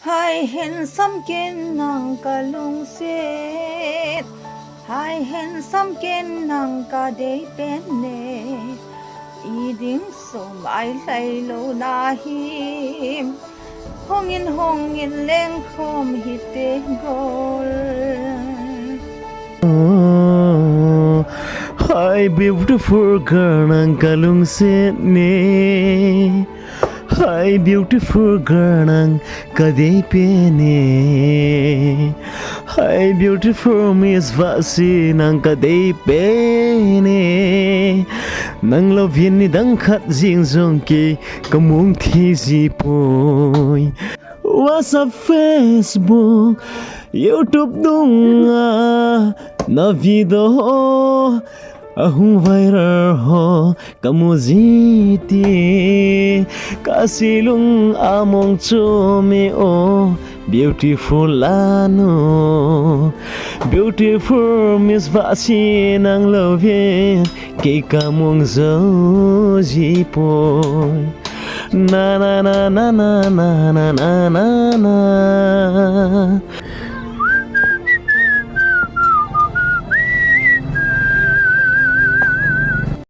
Hai handsome ken nang kalung set. Hai handsome ken nang ka day penne. Iding so mai lai lo na him. Hongin leng khom hite gol. Hi beautiful girl ang kalung set ne. Hi beautiful girl ang kadipene. Hi beautiful Miss Vasi ng kadipene. Nang lovin ni dang khat jing zong ki kamung thi ji poi. WhatsApp Facebook YouTube dunga na video ahung viral ho kamuziti kasilung among chome o beautiful lano beautiful Miss Vasi nang love ke kamong zo jipoy na na na na na na na na na